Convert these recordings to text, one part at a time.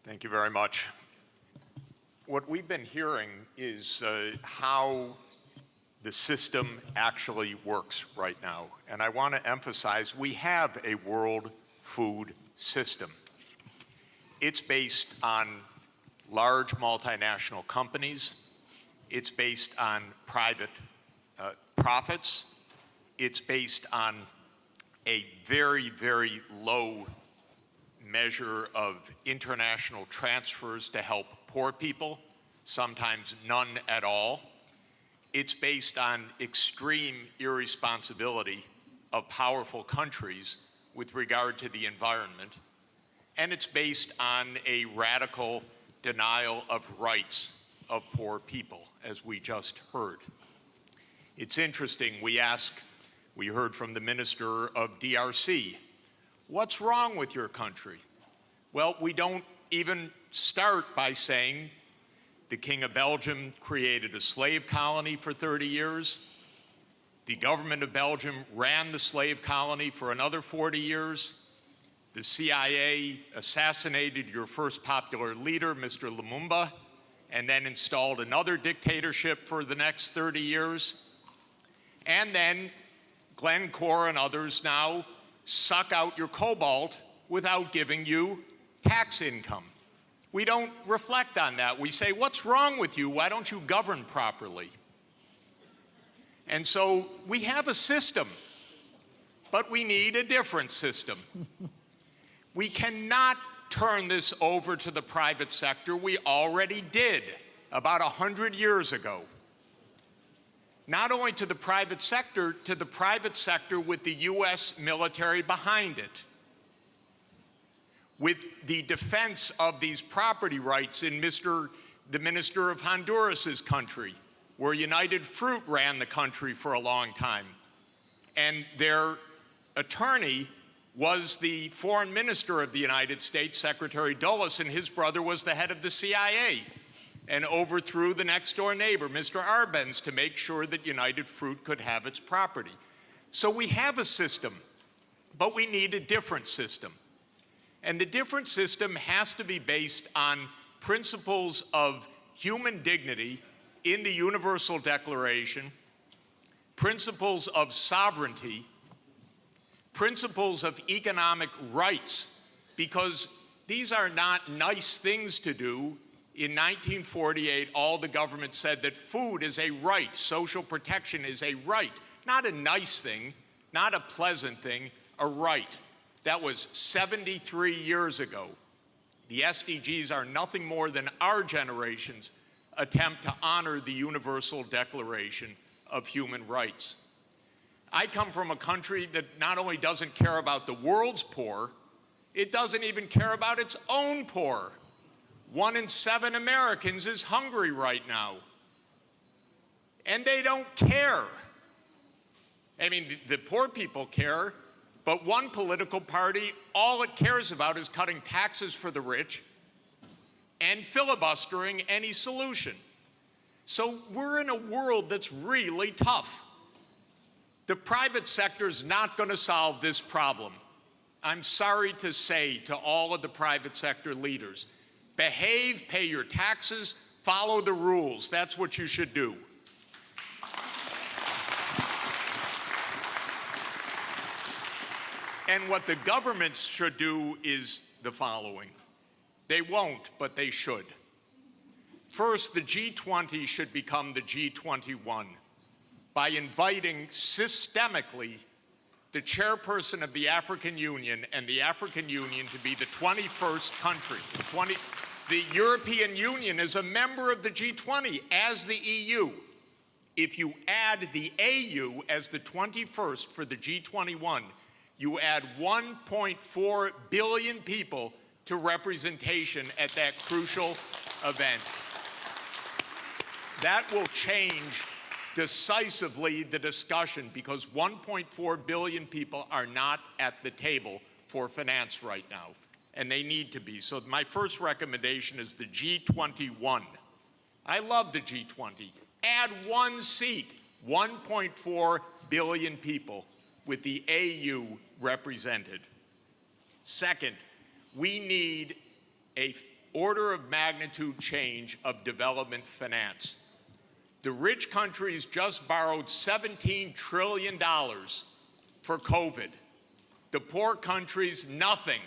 Thank you very much. What we've been hearing is how the system actually works right now. And I want to emphasize we have a world food system. It's based on large multinational companies. It's based on private profits. It's based on a very, very low measure of international transfers to help poor people, sometimes none at all. It's based on extreme irresponsibility of powerful countries with regard to the environment. And it's based on a radical denial of rights of poor people, as we just heard. It's interesting, we heard from the Minister of DRC, what's wrong with your country? Well, we don't even start by saying the King of Belgium created a slave colony for 30 years. The government of Belgium ran the slave colony for another 40 years. The CIA assassinated your first popular leader, Mr. Lumumba, and then installed another dictatorship for the next 30 years. And then Glencore and others now suck out your cobalt without giving you tax income. We don't reflect on that. We say, what's wrong with you? Why don't you govern properly? And so we have a system, but we need a different system. We cannot turn this over to the private sector. We already did about 100 years ago. Not only to the private sector with the US military behind it, with the defense of these property rights in the Minister of Honduras's country, where United Fruit ran the country for a long time. And their attorney was the foreign minister of the United States, Secretary Dulles, and his brother was the head of the CIA, and overthrew the next door neighbor, Mr. Arbenz, to make sure that United Fruit could have its property. So we have a system, but we need a different system. And the different system has to be based on principles of human dignity in the Universal Declaration, principles of sovereignty, principles of economic rights, because these are not nice things to do. In 1948, all the government said that food is a right, social protection is a right, not a nice thing, not a pleasant thing, a right. That was 73 years ago. The SDGs are nothing more than our generation's attempt to honor the Universal Declaration of Human Rights. I come from a country that not only doesn't care about the world's poor, it doesn't even care about its own poor. 1 in 7 Americans is hungry right now. And they don't care. I mean, the poor people care, but one political party, all it cares about is cutting taxes for the rich and filibustering any solution. So we're in a world that's really tough. The private sector's not going to solve this problem. I'm sorry to say to all of the private sector leaders, behave, pay your taxes, follow the rules. That's what you should do. And what the governments should do is the following. They won't, but they should. First, the G20 should become the G21 by inviting systemically the chairperson of the African Union and the African Union to be the 21st country. The European Union is a member of the G20 as the EU. If you add the AU as the 21st for the G21, you add 1.4 billion people to representation at that crucial event. That will change decisively the discussion, because 1.4 billion people are not at the table for finance right now, and they need to be. So my first recommendation is the G21. I love the G20. Add one seat, 1.4 billion people with the AU represented. Second, we need a order of magnitude change of development finance. The rich countries just borrowed $17 trillion for COVID. The poor countries, nothing.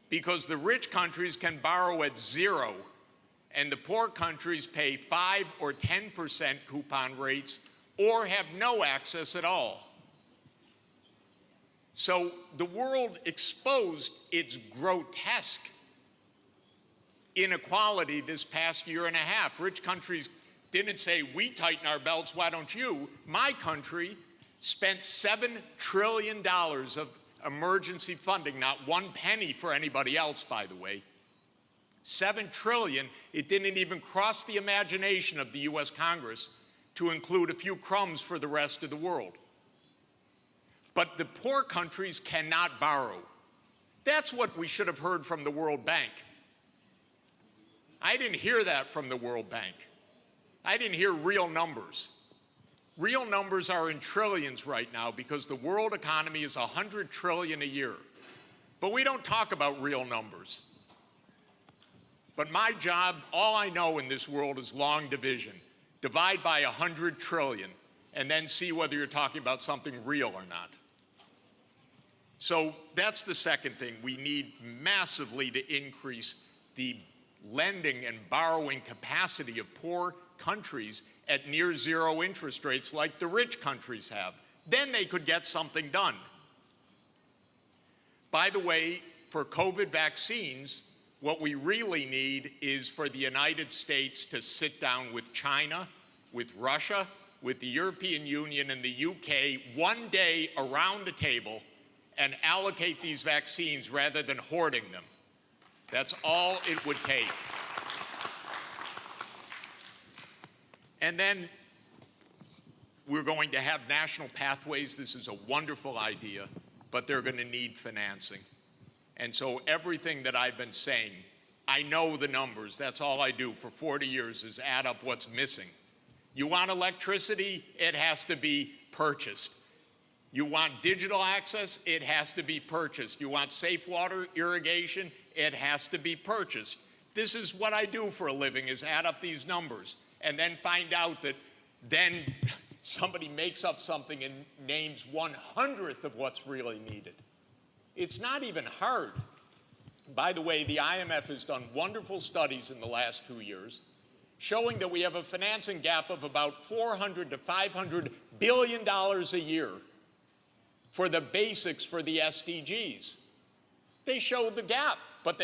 Because the rich countries can borrow at 0, and the poor countries pay 5 or 10% coupon rates or have no access at all. So the world exposed its grotesque inequality this past year and a half. Rich countries didn't say, we tighten our belts, why don't you? My country spent $7 trillion of emergency funding, not 1 penny for anybody else, by the way. $7 trillion, it didn't even cross the imagination of the US Congress to include a few crumbs for the rest of the world. But the poor countries cannot borrow. That's what we should have heard from the World Bank. I didn't hear that from the World Bank. I didn't hear real numbers. Real numbers are in trillions right now because the world economy is $100 trillion a year. But we don't talk about real numbers. But my job, all I know in this world is long division. Divide by 100 trillion and then see whether you're talking about something real or not. So that's the second thing. We need massively to increase the lending and borrowing capacity of poor countries at near 0 interest rates like the rich countries have. Then they could get something done. By the way, for COVID vaccines, what we really need is for the United States to sit down with China, with Russia, with the European Union and the UK one day around the table and allocate these vaccines rather than hoarding them. That's all it would take. And then we're going to have national pathways. This is a wonderful idea, but they're going to need financing. And so everything that I've been saying, I know the numbers. That's all I do for 40 years is add up what's missing. You want electricity? It has to be purchased. You want digital access? It has to be purchased. You want safe water irrigation? It has to be purchased. This is what I do for a living, is add up these numbers and then find out that then somebody makes up something and names 1/100th of what's really needed. It's not even hard. By the way, the IMF has done wonderful studies in the last 2 years showing that we have a financing gap of about $400 to $500 billion a year for the basics for the SDGs. They show the gap, but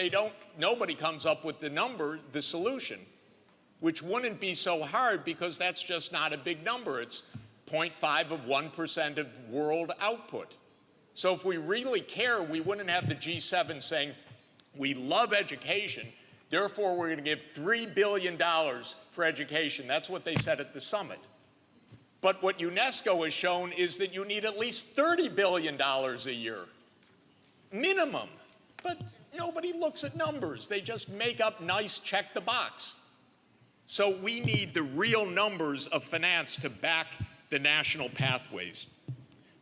nobody comes up with the number, the solution, which wouldn't be so hard because that's just not a big number. It's 0.5 of 1% of world output. So if we really care, we wouldn't have the G7 saying, we love education, therefore we're going to give $3 billion for education. That's what they said at the summit. But what UNESCO has shown is that you need at least $30 billion a year, minimum. But nobody looks at numbers. They just make up nice check the box. So we need the real numbers of finance to back the national pathways.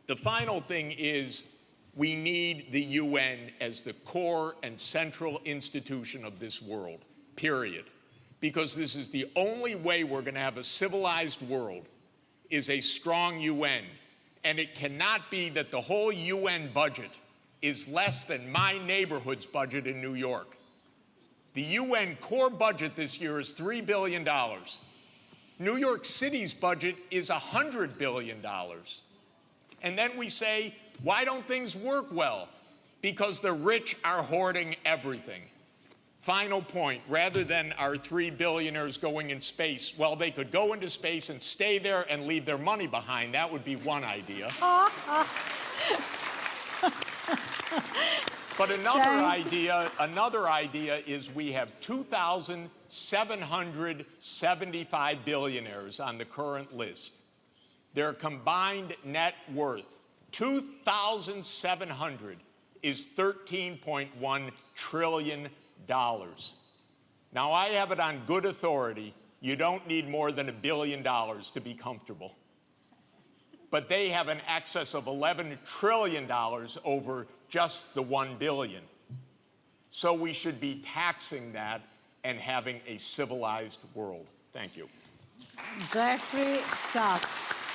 The final thing is we need the UN as the core and central institution of this world, period. Because this is the only way we're going to have a civilized world, is a strong UN. And it cannot be that the whole UN budget is less than my neighborhood's budget in New York. The UN core budget this year is $3 billion. New York City's budget is $100 billion. And then we say, why don't things work well? Because the rich are hoarding everything. Final point, rather than our 3 billionaires going in space, well, they could go into space and stay there and leave their money behind. That would be one idea. But another idea is we have 2,775 billionaires on the current list. Their combined net worth, 2,700, is $13.1 trillion. Now, I have it on good authority, you don't need more than $1 billion to be comfortable. But they have an excess of $11 trillion over just the $1 billion. So we should be taxing that and having a civilized world. Thank you. Jeffrey Sachs.